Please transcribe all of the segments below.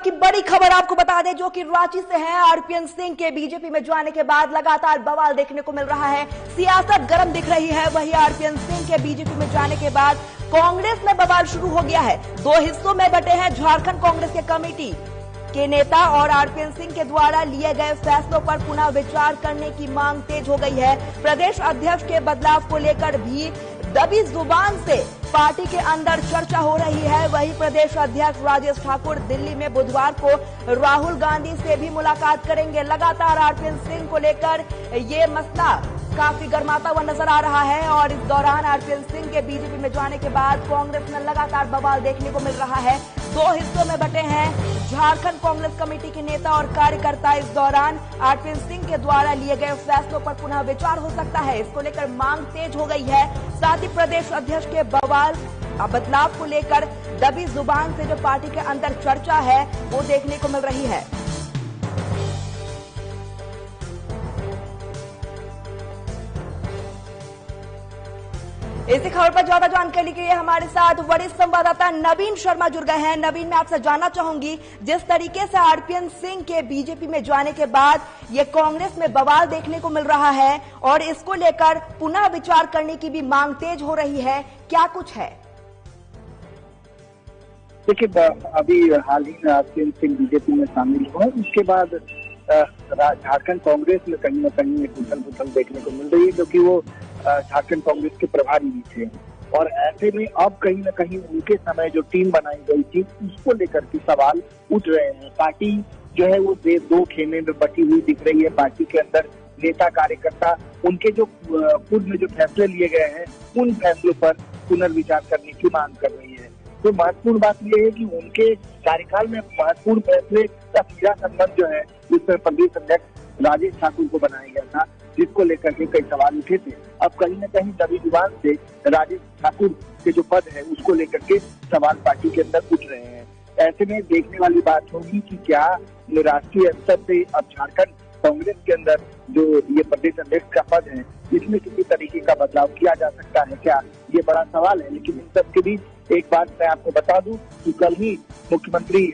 की बड़ी खबर आपको बता दें जो कि रांची से है। आरपीएन सिंह के बीजेपी में जाने के बाद लगातार बवाल देखने को मिल रहा है, सियासत गर्म दिख रही है। वहीं आरपीएन सिंह के बीजेपी में जाने के बाद कांग्रेस में बवाल शुरू हो गया है। दो हिस्सों में बटे हैं झारखंड कांग्रेस के कमेटी के नेता और आरपीएन सिंह के द्वारा लिए गए फैसलों पर पुनः विचार करने की मांग तेज हो गई है। प्रदेश अध्यक्ष के बदलाव को लेकर भी दबी जुबान से पार्टी के अंदर चर्चा हो रही है। वहीं प्रदेश अध्यक्ष राजेश ठाकुर दिल्ली में बुधवार को राहुल गांधी से भी मुलाकात करेंगे। लगातार आरपीएन सिंह को लेकर ये मसला काफी गर्माता हुआ नजर आ रहा है और इस दौरान आरपीएन सिंह के बीजेपी में जाने के बाद कांग्रेस में लगातार बवाल देखने को मिल रहा है। दो हिस्सों में बटे हैं झारखंड कांग्रेस कमेटी के नेता और कार्यकर्ता। इस दौरान आरपीएन सिंह के द्वारा लिए गए फैसलों पर पुनः विचार हो सकता है, इसको लेकर मांग तेज हो गई है। साथ ही प्रदेश अध्यक्ष के बदलाव को लेकर दबी जुबान से जो पार्टी के अंदर चर्चा है वो देखने को मिल रही है। इसी खबर पर ज्यादा जानकारी के लिए हमारे साथ वरिष्ठ संवाददाता नवीन शर्मा जुड़ गए हैं। नवीन, मैं आपसे जानना चाहूंगी, जिस तरीके से आरपीएन सिंह के बीजेपी में जाने के बाद ये कांग्रेस में बवाल देखने को मिल रहा है और इसको लेकर पुनः विचार करने की भी मांग तेज हो रही है, क्या कुछ है? देखिए, अभी हाल ही में आरपीएन सिंह बीजेपी में शामिल हुआ, उसके बाद झारखंड कांग्रेस में कहीं न कहीं एक उथल-पुथल देखने को मिल रही है, क्योंकि वो झारखंड कांग्रेस के प्रभारी भी थे और ऐसे में अब कहीं न कहीं उनके समय जो टीम बनाई गई थी उसको लेकर के सवाल उठ रहे हैं। पार्टी जो है वो दो खेमे में बटी हुई दिख रही है। पार्टी के अंदर नेता कार्यकर्ता उनके जो पूर्व में जो फैसले लिए गए हैं उन फैसलों पर पुनर्विचार करने की मांग कर रही है। तो महत्वपूर्ण बात यह है कि उनके कार्यकाल में महत्वपूर्ण फैसले का सीधा संबंध जो है उत्तर प्रदेश अध्यक्ष राजेश ठाकुर को बनाया गया था, जिसको लेकर के कई सवाल उठे थे। अब कहीं न कहीं दबी जुबान से राजेश ठाकुर के जो पद है उसको लेकर के सवाल पार्टी के अंदर उठ रहे हैं। ऐसे में देखने वाली बात होगी कि क्या राष्ट्रीय स्तर से अब झारखंड कांग्रेस के अंदर जो ये प्रदेश अध्यक्ष का पद है इसमें किसी तरीके का बदलाव किया जा सकता है क्या, ये बड़ा सवाल है। लेकिन इन सब के बीच एक बात मैं आपको बता दूं कि कल ही मुख्यमंत्री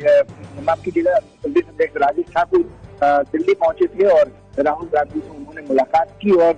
माफ कीजिएगा प्रदेश अध्यक्ष राजेश ठाकुर दिल्ली पहुंचे थे और राहुल गांधी से उन्होंने मुलाकात की और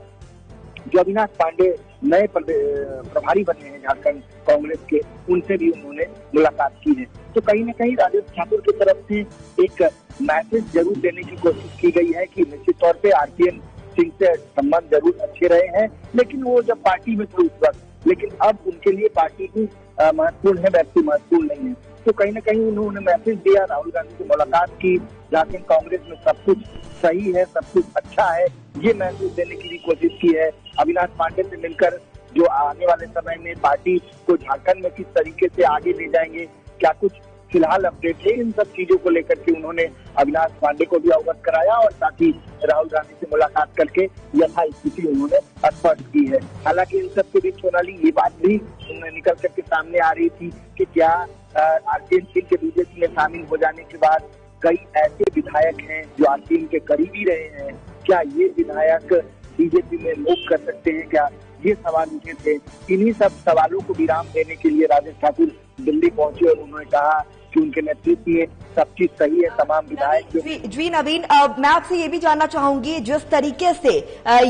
जो अविनाश पांडे नए प्रभारी बने हैं झारखंड कांग्रेस के, उनसे भी उन्होंने मुलाकात की है। तो कहीं न कहीं राजेश ठाकुर की तरफ से एक मैसेज जरूर देने की कोशिश की गई है कि निश्चित तौर पे आरपीएन सिंह से संबंध जरूर अच्छे रहे हैं, लेकिन वो जब पार्टी में थे उस वक्त, लेकिन अब उनके लिए पार्टी ही महत्वपूर्ण है, व्यक्ति महत्वपूर्ण नहीं है। तो कहीं न कहीं उन्होंने मैसेज दिया, राहुल गांधी से मुलाकात की, झारखंड कांग्रेस में सब कुछ सही है, सब कुछ अच्छा है, ये मैसेज देने की भी कोशिश की है। अविनाश पांडे से मिलकर जो आने वाले समय में पार्टी को झारखंड में किस तरीके से आगे ले जाएंगे, क्या कुछ फिलहाल अपडेट है, इन सब चीजों को लेकर के उन्होंने अविनाश पांडे को भी अवगत कराया और साथ ही राहुल गांधी से मुलाकात करके यथास्थिति उन्होंने स्पष्ट की है। हालांकि इन सब के बीच सोनाली ये बात भी निकल करके सामने आ रही थी कि क्या आरपीएन सिंह के बीजेपी में शामिल हो जाने के बाद कई ऐसे विधायक हैं जो आरपीएन के करीबी रहे हैं, क्या ये विधायक बीजेपी में मूव कर सकते हैं, क्या ये सवाल उठे थे। इन्हीं सब सवालों को विराम देने के लिए राजेश ठाकुर दिल्ली पहुंचे और उन्होंने कहा कि उनके नेतृत्व में सब चीज सही है। तमाम विधायक जी नवीन, मैं आपसे ये भी जानना चाहूंगी, जिस तरीके से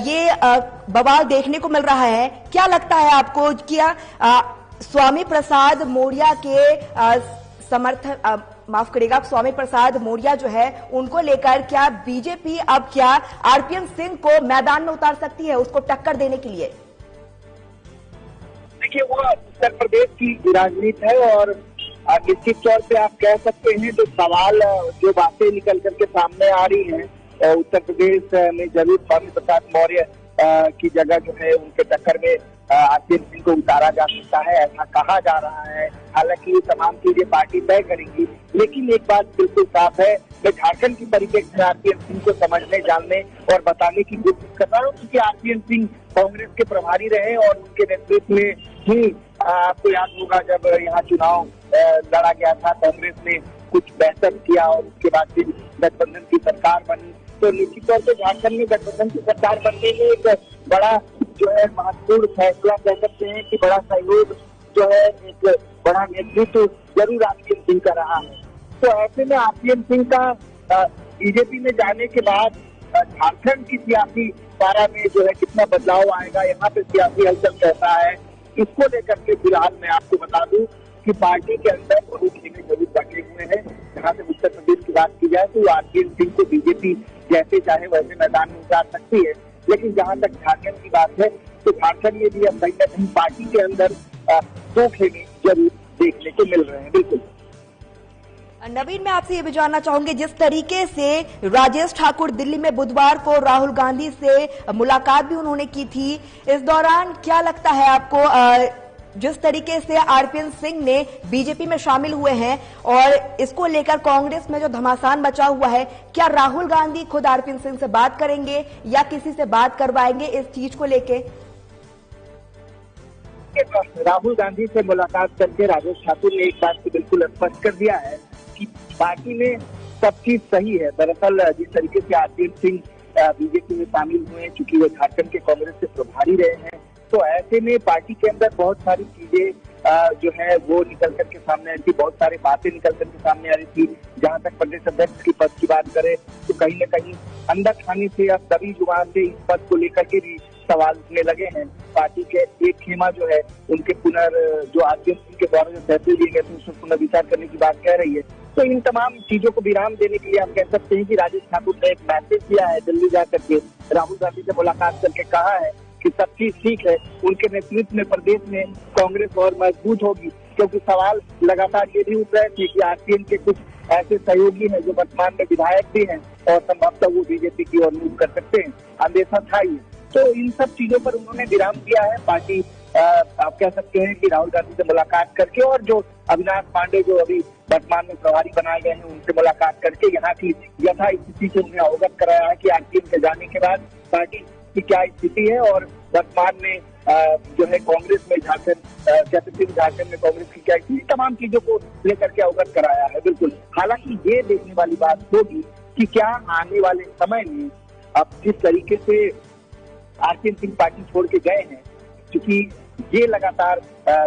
ये बवाल देखने को मिल रहा है, क्या लगता है आपको क्या स्वामी प्रसाद मौर्य के माफ करिएगा, स्वामी प्रसाद मौर्य जो है उनको लेकर क्या बीजेपी अब क्या आरपीएन सिंह को मैदान में उतार सकती है उसको टक्कर देने के लिए? देखिए, वो उत्तर प्रदेश की राजनीति है और निश्चित तौर पे आप कह सकते हैं जो सवाल जो बातें निकल करके सामने आ रही हैं, उत्तर प्रदेश में जरूर स्वामी प्रसाद मौर्य की जगह जो है उनके टक्कर में आरपीएन सिंह को उतारा जा सकता है, ऐसा कहा जा रहा है। हालांकि ये तमाम चीजें पार्टी तय करेंगी, लेकिन एक बात बिल्कुल साफ है, मैं झारखंड की परिप्रेक्ष्य में आरपीएन सिंह को समझने, जानने और बताने की कोशिश कर रहा हूँ, क्योंकि आरपीएन सिंह कांग्रेस के प्रभारी रहे और उनके नेतृत्व में ही आपको याद होगा जब यहाँ चुनाव लड़ा गया था, कांग्रेस ने कुछ बेहतर किया और उसके बाद फिर गठबंधन की सरकार बनी। तो निश्चित तौर पर झारखंड में गठबंधन की सरकार बनने में एक बड़ा जो है महत्वपूर्ण फैसला कह सकते हैं कि बड़ा सहयोग जो है, एक बड़ा नेतृत्व जरूर आरपीएन सिंह का रहा है। तो ऐसे में आरपीएन सिंह का बीजेपी में जाने के बाद झारखंड की सियासी पारा में जो है कितना बदलाव आएगा, यहाँ पे सियासी हलचल कैसा है, इसको लेकर के फिलहाल मैं आपको बता दूं कि पार्टी के अंदर बहुत खेमे जरूर बटे हुए हैं। जहाँ से उत्तर प्रदेश की बात की जाए तो आरपीएन सिंह को बीजेपी जैसे चाहे वैसे मैदान में उतार सकती है, लेकिन जहाँ तक झारखंड की बात है तो झारखंड में भी अब कहीं न कहीं पार्टी के अंदर दो खेमे जरूर देखने को मिल रहे हैं। बिल्कुल नवीन, मैं आपसे ये भी जानना चाहूंगी, जिस तरीके से राजेश ठाकुर दिल्ली में बुधवार को राहुल गांधी से मुलाकात भी उन्होंने की थी, इस दौरान क्या लगता है आपको, जिस तरीके से आरपीएन सिंह ने बीजेपी में शामिल हुए हैं और इसको लेकर कांग्रेस में जो घमासान मचा हुआ है, क्या राहुल गांधी खुद आरपीएन सिंह से बात करेंगे या किसी से बात करवाएंगे इस चीज को लेके? राहुल गांधी से मुलाकात करके राजेश ठाकुर ने एक बात को बिल्कुल स्पष्ट कर दिया है कि पार्टी में सब चीज सही है। दरअसल जिस तरीके से आरपीएन सिंह बीजेपी में शामिल हुए हैं, चूंकि वो झारखंड के कांग्रेस से प्रभारी रहे हैं, तो ऐसे में पार्टी के अंदर बहुत सारी चीजें जो है वो निकल करके सामने आ रही थी, बहुत सारी बातें निकल करके सामने आ रही थी। जहां तक प्रदेश अध्यक्ष की पद की बात करें तो कहीं न कहीं अंदर खाने से या दबी जुबान से इस पद को लेकर के भी सवाल उठने लगे हैं। पार्टी के एक खेमा जो है उनके जो आरपीएन सिंह के द्वारा जो फैसले लिए गए थे उसमें पुनर्विचार करने की बात कह रही है। तो इन तमाम चीजों को विराम देने के लिए आप कह सकते हैं कि राजेश ठाकुर ने एक मैसेज दिया है, दिल्ली जाकर के राहुल गांधी से मुलाकात करके कहा है कि सब चीज ठीक है, उनके नेतृत्व में प्रदेश में कांग्रेस और मजबूत होगी। क्योंकि सवाल लगातार ये भी उठ रहे थे कि आरपीएन के कुछ ऐसे सहयोगी हैं जो वर्तमान में विधायक भी हैं और संभवतः वो बीजेपी की ओर मूव कर सकते हैं, अंदेशा था ही। तो इन सब चीजों पर उन्होंने विराम दिया है। पार्टी आप कह सकते हैं कि राहुल गांधी से मुलाकात करके और जो अविनाश पांडे जो अभी वर्तमान में प्रभारी बनाए गए हैं उनसे मुलाकात करके यहाँ की यथा स्थिति से उन्हें अवगत कराया है कि आरपीएन के जाने के बाद पार्टी की क्या स्थिति है और वर्तमान में जो है कांग्रेस में झारखंड में कांग्रेस की क्या स्थिति, तमाम चीजों को लेकर के अवगत कराया है। बिल्कुल, हालांकि ये देखने वाली बात होगी कि क्या आने वाले समय में अब जिस तरीके से आरपीएन सिंह पार्टी छोड़ के गए हैं, क्योंकि ये लगातार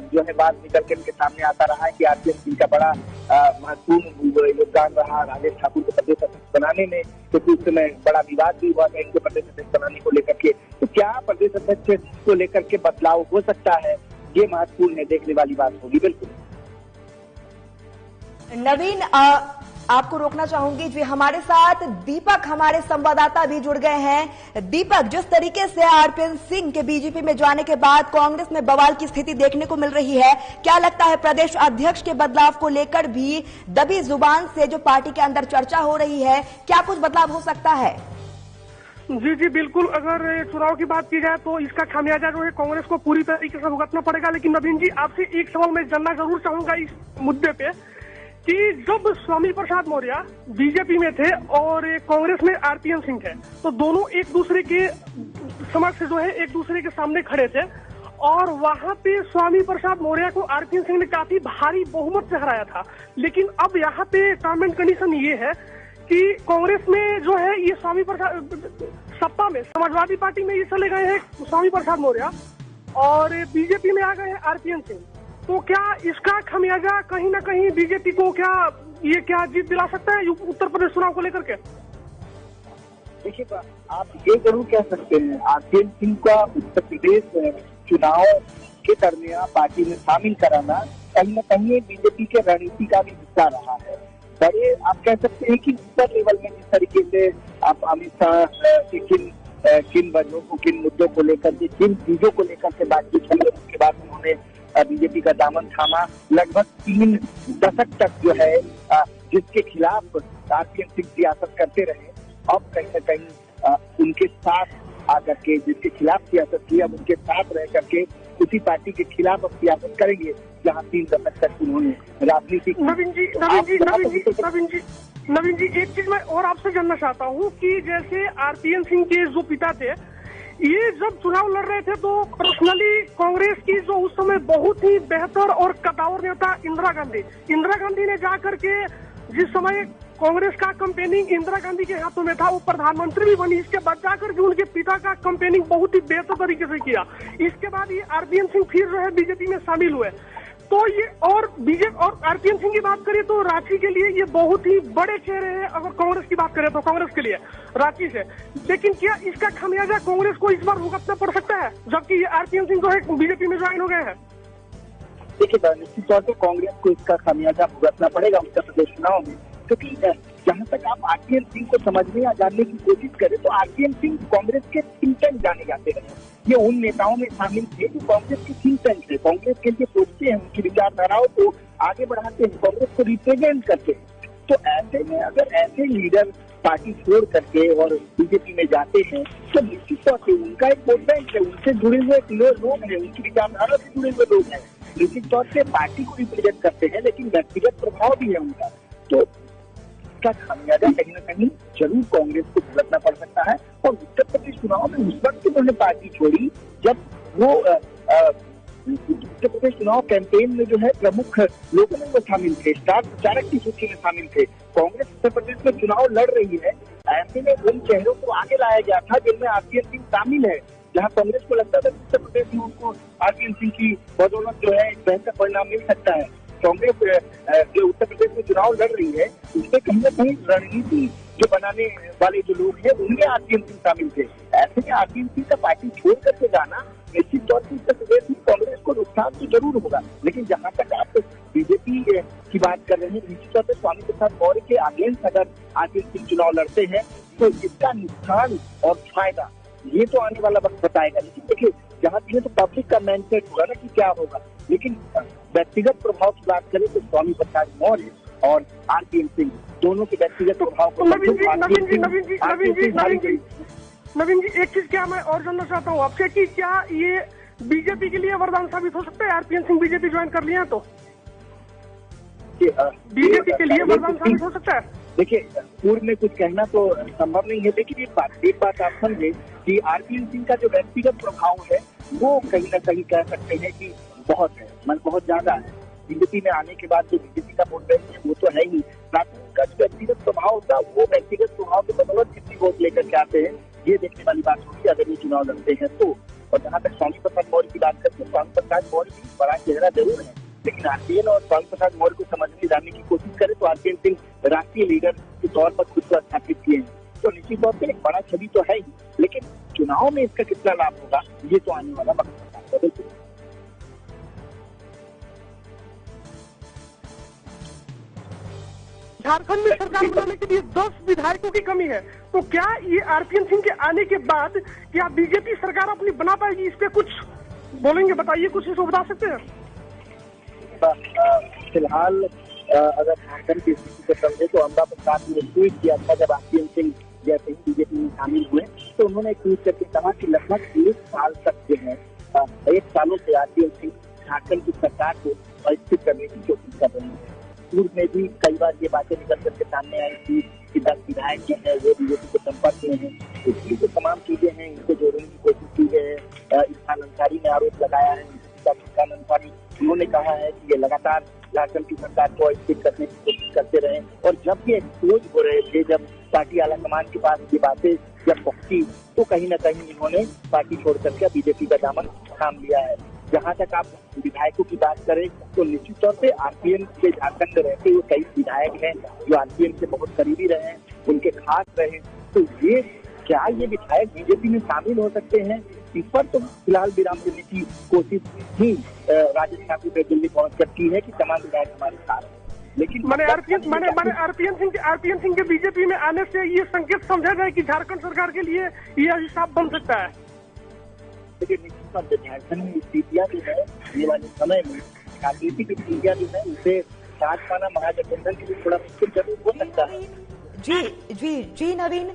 जो है बात निकल के इनके सामने आता रहा है कि आरपीएन सिंह का बड़ा महत्वपूर्ण योगदान रहा राजेश ठाकुर को प्रदेश अध्यक्ष बनाने में, क्योंकि उस समय बड़ा विवाद भी हुआ था इनके प्रदेश अध्यक्ष बनाने को लेकर के। तो क्या प्रदेश अध्यक्ष को लेकर के बदलाव हो सकता है, ये महत्वपूर्ण है, देखने वाली बात होगी। बिल्कुल नवीन, आपको रोकना चाहूंगी जी, हमारे साथ दीपक हमारे संवाददाता भी जुड़ गए हैं। दीपक, जिस तरीके से आरपीएन सिंह के बीजेपी में जाने के बाद कांग्रेस में बवाल की स्थिति देखने को मिल रही है, क्या लगता है प्रदेश अध्यक्ष के बदलाव को लेकर भी दबी जुबान से जो पार्टी के अंदर चर्चा हो रही है, क्या कुछ बदलाव हो सकता है? जी जी बिल्कुल, अगर चुनाव की बात की जाए तो इसका खामियाजा जो है कांग्रेस को पूरी तरीके से भुगतना पड़ेगा। लेकिन नवीन जी, आपसे एक सवाल मैं जानना जरूर चाहूंगा इस मुद्दे पे कि जब स्वामी प्रसाद मौर्य बीजेपी में थे और कांग्रेस में आरपीएन सिंह थे, तो दोनों एक दूसरे के समक्ष जो है एक दूसरे के सामने खड़े थे और वहां पे स्वामी प्रसाद मौर्य को आरपीएन सिंह ने काफी भारी बहुमत से हराया था। लेकिन अब यहाँ पे टर्म एंड कंडीशन ये है कि कांग्रेस में जो है ये स्वामी प्रसाद सत्ता में समाजवादी पार्टी में ये चले गए हैं स्वामी प्रसाद मौर्य और बीजेपी में आ गए हैं आरपीएन सिंह। तो क्या इसका खामियाजा कहीं ना कहीं बीजेपी को क्या जीत दिला सकता है उत्तर प्रदेश चुनाव को लेकर के? देखिए, आप ये जरूर कह सकते हैं आरपीएन सिंह का उत्तर प्रदेश चुनाव के दरमियान पार्टी में शामिल कराना कहीं न कहीं बीजेपी के रणनीति का भी हिस्सा रहा है। बड़े आप कह सकते हैं कि ऊपर लेवल में जिस तरीके से आप अमित शाह के किन वजहों को, किन मुद्दों को लेकर के, किन चीजों को लेकर के बातचीत की, उसके बाद उन्होंने बीजेपी का दामन थामा। लगभग 3 दशक तक जो है जिसके खिलाफ आरपीएन सिंह सियासत करते रहे, अब कहीं न कहीं उनके साथ आकर के जिसके खिलाफ सियासत की, अब उनके साथ रह करके उसी पार्टी के खिलाफ अब सियासत करेंगे जहां 3 दशक तक उन्होंने राजनीति की। नवीन जी एक चीज मैं और आपसे जानना चाहता हूँ कि जैसे आरपीएन सिंह के जो पिता थे, ये जब चुनाव लड़ रहे थे तो पर्सनली कांग्रेस की जो उस समय बहुत ही बेहतर और कदावर नेता इंदिरा गांधी ने जाकर के जिस समय कांग्रेस का कंपेनिंग इंदिरा गांधी के हाथों में था, वो प्रधानमंत्री भी बनी। इसके बाद जाकर के उनके पिता का कंपेनिंग बहुत ही बेहतर तरीके से किया। इसके बाद ये आरपीएन सिंह फिर जो है बीजेपी में शामिल हुए। तो ये और बीजेपी और आरपीएन सिंह की बात करें तो रांची के लिए ये बहुत ही बड़े चेहरे हैं। अगर कांग्रेस की बात करें तो कांग्रेस के लिए रांची से, लेकिन क्या इसका खामियाजा कांग्रेस को इस बार भुगतना पड़ सकता है, जबकि ये आरपीएन सिंह जो है बीजेपी में ज्वाइन हो गए हैं? देखिए, निश्चित तौर पर कांग्रेस को इसका खामियाजा भुगतना पड़ेगा उत्तर प्रदेश चुनाव में, क्योंकि जहां तक आप आरपीएन सिंह को समझने या जानने की कोशिश करें तो आरपीएन सिंह कांग्रेस के थिंक टैंक जाने जाते रहे। ये उन नेताओं में शामिल थे जो कांग्रेस के थिंक टैंक थे, कांग्रेस के लिए सोचते हैं, उनकी विचारधाराओं को आगे बढ़ाते हैं, कांग्रेस को रिप्रेजेंट करते हैं। तो ऐसे में अगर ऐसे लीडर पार्टी छोड़ करके और बीजेपी में जाते हैं तो निश्चित तौर से उनका एक वोट बैंक है, उनसे जुड़े हुए लोग हैं, उनकी विचारधारा से जुड़े हुए लोग हैं, निश्चित तौर से पार्टी को रिप्रेजेंट करते हैं, लेकिन व्यक्तिगत प्रभाव भी है उनका। तो इसका खामियाजा कहीं न कहीं जरूर कांग्रेस को भुगतना पड़ सकता है। और उत्तर प्रदेश चुनाव में उस वक्त उन्होंने पार्टी छोड़ी जब वो उत्तर प्रदेश चुनाव कैंपेन में जो है प्रमुख लोगों में वो शामिल थे, स्टार प्रचारक की सूची में शामिल थे। कांग्रेस उत्तर प्रदेश में चुनाव लड़ रही है, ऐसे में उन चेहरों को आगे लाया गया था जिनमें आरपीएन सिंह शामिल है। जहां कांग्रेस को लगता था कि उत्तर प्रदेश में उनको आरपीएन सिंह की बदौलत जो है एक बेहतर परिणाम मिल सकता है। कांग्रेस जो उत्तर प्रदेश में चुनाव लड़ रही है उसमें कहीं न कहीं रणनीति जो बनाने वाले जो लोग हैं उनमें आरपीएन सिंह शामिल थे। ऐसे में आरपीएन सिंह का पार्टी छोड़ करके जाना निश्चित तौर पर उत्तर प्रदेश में कांग्रेस को नुकसान तो जरूर होगा, लेकिन जहां तक आप बीजेपी की बात कर रहे हैं, निश्चित तौर पर स्वामी प्रसाद मौर्य के अगेंस्ट अगर आरपीएन सिंह चुनाव लड़ते हैं तो इसका नुकसान और फायदा ये तो आने वाला वक्त बताएगा। लेकिन देखिए, जहाँ तक तो पब्लिक का मैंडेट होगा ना कि क्या होगा, लेकिन व्यक्तिगत प्रभाव की बात करें तो स्वामी प्रसाद मौर्य और आरपीएन सिंह दोनों के व्यक्तिगत प्रभाव को नवीन जी एक चीज क्या मैं और जानना चाहता हूँ आपसे कि क्या ये बीजेपी के लिए वरदान साबित हो सकता है? आरपीएन सिंह बीजेपी ज्वाइन कर लिया तो बीजेपी के लिए वरदान साबित हो सकता है? देखिए, पूर्व में कुछ कहना तो संभव नहीं है, लेकिन एक बात आप समझे कि आरपीएन सिंह का जो व्यक्तिगत प्रभाव है वो कहीं न कहीं कह सकते हैं कि बहुत है, बहुत ज्यादा है। बीजेपी में आने के बाद जो बीजेपी का वोट बैंक है वो तो है ही, साथ में उनका जो व्यक्तिगत प्रभाव होता है वो व्यक्तिगत प्रभाव के बदौलत कितनी वोट लेकर के आते हैं ये देखने वाली बात होगी अगर ये चुनाव लड़ते हैं तो। और जहाँ तक स्वामी प्रसाद मौर्य की बात करते हैं, स्वामी प्रसाद मौर्य भी बड़ा चेहरा जरूर है, लेकिन आरपीएन और स्वामी प्रसाद मौर्य को समझने जानने की कोशिश करें तो आरपीएन सिंह राष्ट्रीय लीडर के तौर पर खुद को स्थापित किए हैं, तो निश्चित तौर पर एक बड़ा छवि तो है ही, लेकिन चुनाव में इसका कितना लाभ होगा ये तो आने वाला वक्त बताएगा। झारखंड में सरकार बनाने के लिए 10 विधायकों की कमी है, तो क्या ये आरपीएन सिंह के आने के बाद क्या बीजेपी सरकार अपनी बना पाएगी? इस पे कुछ बोलेंगे, बताइए, कुछ इसको बता सकते हैं? फिलहाल अगर झारखंड की स्थिति को समझे तो अम्बा प्रसाद ने ट्वीट किया था जब आरपीएन सिंह जैसे ही बीजेपी में शामिल हुए, तो उन्होंने ट्वीट करके कहा कि लगभग 1 साल तक जो है 1 सालों से आरपीएन सिंह झारखंड की सरकार को अस्थिर करने की कोशिश कर रहे हैं। पूर्व में भी कई बार ये बातें निकल करके सामने आई थी कि 10 विधायक जो है वो बीजेपी के संपर्क में है, इसलिए जो तमाम चीजें हैं इनको जोड़ने की कोशिश की है। इरफान अंसारी ने आरोप लगाया है, इरफान अंसारी उन्होंने कहा है कि ये लगातार झारखंड की सरकार को अस्थिर करने की कोशिश करते रहे, और जब ये एक्सपोज हो रहे थे, जब पार्टी आलाकमान के पास ये बातें जब पहुंची तो कहीं न कहीं इन्होंने पार्टी छोड़ करके बीजेपी का दामन थाम लिया है। जहां तक आप विधायकों की बात करें तो निश्चित तौर पे आरपीएन के झारखंड में रहते हुए कई विधायक हैं जो आरपीएन से बहुत करीबी रहे हैं, उनके खास रहे, तो ये क्या ये विधायक बीजेपी में शामिल हो सकते हैं? इस पर तो फिलहाल विराम देने की कोशिश ही राजेश ठाकुर ने दिल्ली पहुंच कर की है कि तमाम विधायक हमारे साथ हैं, लेकिन मैंने आरपीएन सिंह के बीजेपी में आने से ये संकेत समझा जाए कि झारखंड सरकार के लिए यह हिसाब बन सकता है। देखिए, निश्चित तौर पर झारखंड में स्थितियां जो है ये वाले समय में राजनीतिक स्थितियां जो है उसे साथ पाना महागठबंधन के लिए थोड़ा मुश्किल जरूर हो सकता है। जी नवीन,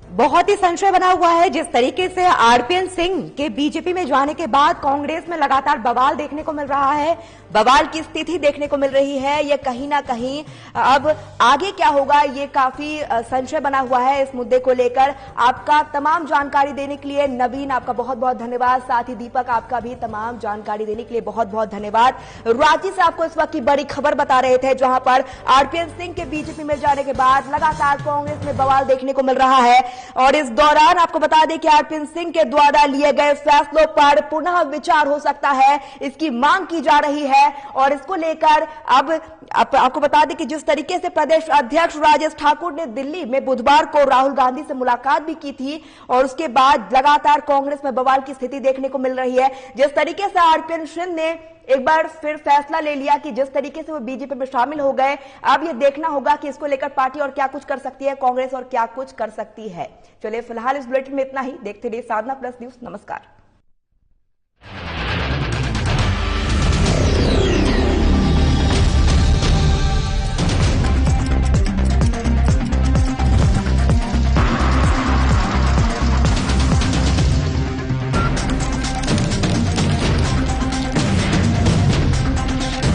बहुत ही संशय बना हुआ है जिस तरीके से आरपीएन सिंह के बीजेपी में जाने के बाद कांग्रेस में लगातार बवाल देखने को मिल रहा है, बवाल की स्थिति देखने को मिल रही है। ये कहीं ना कहीं अब आगे क्या होगा ये काफी संशय बना हुआ है। इस मुद्दे को लेकर आपका तमाम जानकारी देने के लिए नवीन, आपका बहुत बहुत धन्यवाद। साथ ही दीपक, आपका भी तमाम जानकारी देने के लिए बहुत बहुत धन्यवाद। रांची से आपको इस वक्त की बड़ी खबर बता रहे थे जहां पर आरपीएन सिंह के बीजेपी में जाने के बाद लगातार कांग्रेस में बवाल देखने को मिल रहा है, और इस दौरान आपको बता दें कि आरपीएन सिंह के द्वारा लिए गए फैसलों पर पुनः विचार हो सकता है, इसकी मांग की जा रही है। है और इसको लेकर अब आपको बता दें कि जिस तरीके से प्रदेश अध्यक्ष राजेश ठाकुर ने दिल्ली में बुधवार को राहुल गांधी से मुलाकात भी की थी और उसके बाद लगातार कांग्रेस में बवाल की स्थिति देखने को मिल रही है। जिस तरीके से आरपीएन सिंह ने एक बार फिर फैसला ले लिया कि जिस तरीके से वो बीजेपी में शामिल हो गए, अब ये देखना होगा कि इसको लेकर पार्टी और क्या कुछ कर सकती है कांग्रेस और क्या कुछ कर सकती है। चलिए फिलहाल इस बुलेटिन में इतना ही। देखते रहिए साधना प्लस न्यूज। नमस्कार।